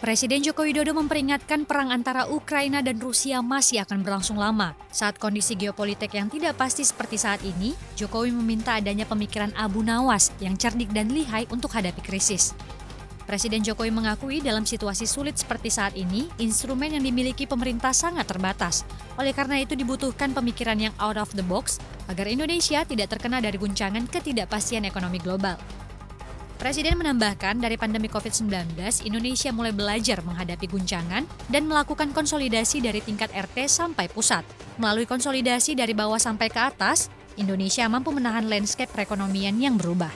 Presiden Joko Widodo memperingatkan perang antara Ukraina dan Rusia masih akan berlangsung lama. Saat kondisi geopolitik yang tidak pasti seperti saat ini, Jokowi meminta adanya pemikiran Abu Nawas yang cerdik dan lihai untuk hadapi krisis. Presiden Jokowi mengakui dalam situasi sulit seperti saat ini, instrumen yang dimiliki pemerintah sangat terbatas. Oleh karena itu dibutuhkan pemikiran yang out of the box agar Indonesia tidak terkena dari guncangan ketidakpastian ekonomi global. Presiden menambahkan dari pandemi COVID-19, Indonesia mulai belajar menghadapi guncangan dan melakukan konsolidasi dari tingkat RT sampai pusat. Melalui konsolidasi dari bawah sampai ke atas, Indonesia mampu menahan landscape perekonomian yang berubah.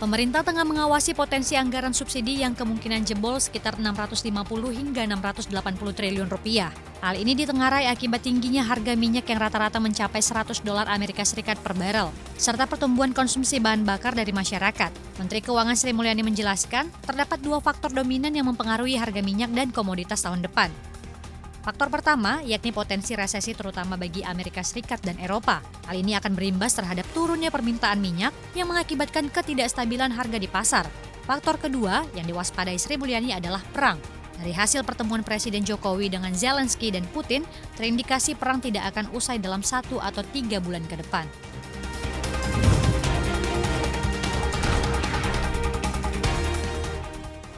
Pemerintah tengah mengawasi potensi anggaran subsidi yang kemungkinan jebol sekitar 650 hingga 680 triliun rupiah. Hal ini ditengarai akibat tingginya harga minyak yang rata-rata mencapai $100 Amerika Serikat per barel, serta pertumbuhan konsumsi bahan bakar dari masyarakat. Menteri Keuangan Sri Mulyani menjelaskan, terdapat dua faktor dominan yang mempengaruhi harga minyak dan komoditas tahun depan. Faktor pertama, yakni potensi resesi terutama bagi Amerika Serikat dan Eropa. Hal ini akan berimbas terhadap turunnya permintaan minyak yang mengakibatkan ketidakstabilan harga di pasar. Faktor kedua yang diwaspadai Sri Mulyani adalah perang. Dari hasil pertemuan Presiden Jokowi dengan Zelensky dan Putin, terindikasi perang tidak akan usai dalam 1 atau 3 bulan ke depan.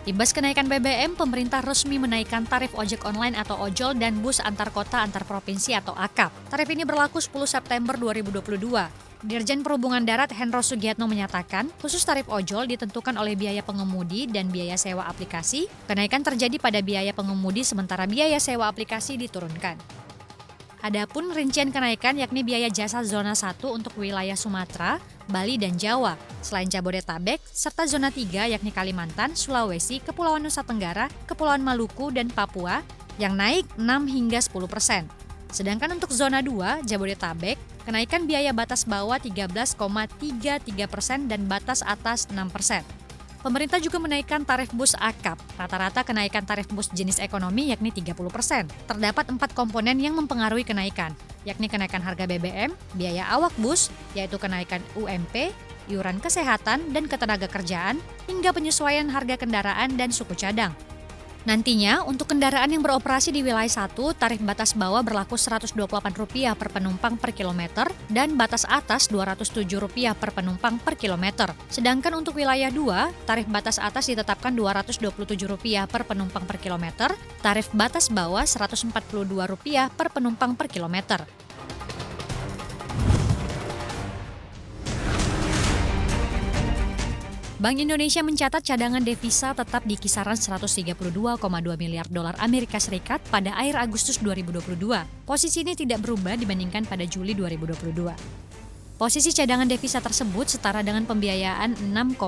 Imbas kenaikan BBM, pemerintah resmi menaikkan tarif ojek online atau ojol dan bus antar kota antar provinsi atau AKAP. Tarif ini berlaku 10 September 2022. Dirjen Perhubungan Darat Hendro Sugiatno menyatakan, khusus tarif ojol ditentukan oleh biaya pengemudi dan biaya sewa aplikasi. Kenaikan terjadi pada biaya pengemudi sementara biaya sewa aplikasi diturunkan. Adapun rincian kenaikan yakni biaya jasa zona 1 untuk wilayah Sumatera, Bali, dan Jawa, selain Jabodetabek, serta zona 3 yakni Kalimantan, Sulawesi, Kepulauan Nusa Tenggara, Kepulauan Maluku, dan Papua yang naik 6 hingga 10%. Sedangkan untuk zona 2, Jabodetabek, kenaikan biaya batas bawah 13,33% dan batas atas 6%. Pemerintah juga menaikkan tarif bus AKAP. Rata-rata kenaikan tarif bus jenis ekonomi yakni 30%. Terdapat 4 komponen yang mempengaruhi kenaikan, yakni kenaikan harga BBM, biaya awak bus, yaitu kenaikan UMP, iuran kesehatan dan ketenagakerjaan, hingga penyesuaian harga kendaraan dan suku cadang. Nantinya, untuk kendaraan yang beroperasi di wilayah 1, tarif batas bawah berlaku Rp128 per penumpang per kilometer dan batas atas Rp207 per penumpang per kilometer. Sedangkan untuk wilayah 2, tarif batas atas ditetapkan Rp227 per penumpang per kilometer, tarif batas bawah Rp142 per penumpang per kilometer. Bank Indonesia mencatat cadangan devisa tetap di kisaran 132,2 miliar dolar Amerika Serikat pada akhir Agustus 2022. Posisi ini tidak berubah dibandingkan pada Juli 2022. Posisi cadangan devisa tersebut setara dengan pembiayaan 6,1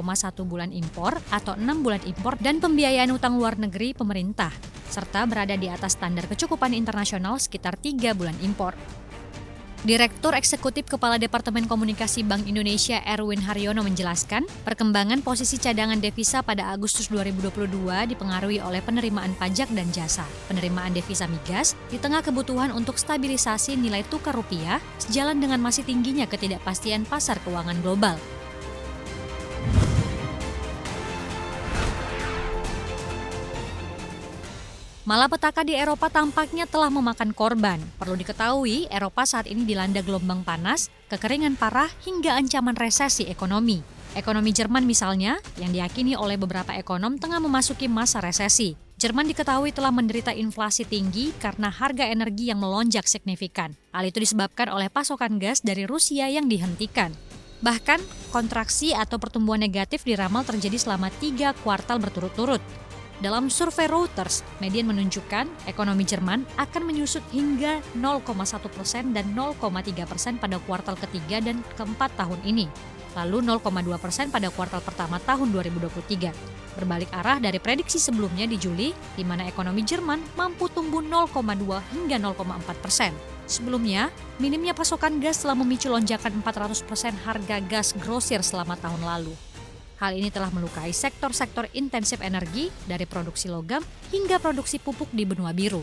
bulan impor atau 6 bulan impor dan pembiayaan utang luar negeri pemerintah, serta berada di atas standar kecukupan internasional sekitar 3 bulan impor. Direktur Eksekutif Kepala Departemen Komunikasi Bank Indonesia Erwin Haryono menjelaskan, perkembangan posisi cadangan devisa pada Agustus 2022 dipengaruhi oleh penerimaan pajak dan jasa, penerimaan devisa migas, di tengah kebutuhan untuk stabilisasi nilai tukar rupiah, sejalan dengan masih tingginya ketidakpastian pasar keuangan global. Malapetaka di Eropa tampaknya telah memakan korban. Perlu diketahui, Eropa saat ini dilanda gelombang panas, kekeringan parah, hingga ancaman resesi ekonomi. Ekonomi Jerman misalnya, yang diyakini oleh beberapa ekonom tengah memasuki masa resesi. Jerman diketahui telah menderita inflasi tinggi karena harga energi yang melonjak signifikan. Hal itu disebabkan oleh pasokan gas dari Rusia yang dihentikan. Bahkan, kontraksi atau pertumbuhan negatif diramal terjadi selama 3 kuartal berturut-turut. Dalam survei Reuters, Median menunjukkan ekonomi Jerman akan menyusut hingga 0,1% dan 0,3% pada kuartal ketiga dan keempat tahun ini, lalu 0,2% pada kuartal pertama tahun 2023. Berbalik arah dari prediksi sebelumnya di Juli, di mana ekonomi Jerman mampu tumbuh 0,2 hingga 0,4%. Sebelumnya, minimnya pasokan gas telah memicu lonjakan 400% harga gas grosir selama tahun lalu. Hal ini telah melukai sektor-sektor intensif energi dari produksi logam hingga produksi pupuk di benua biru.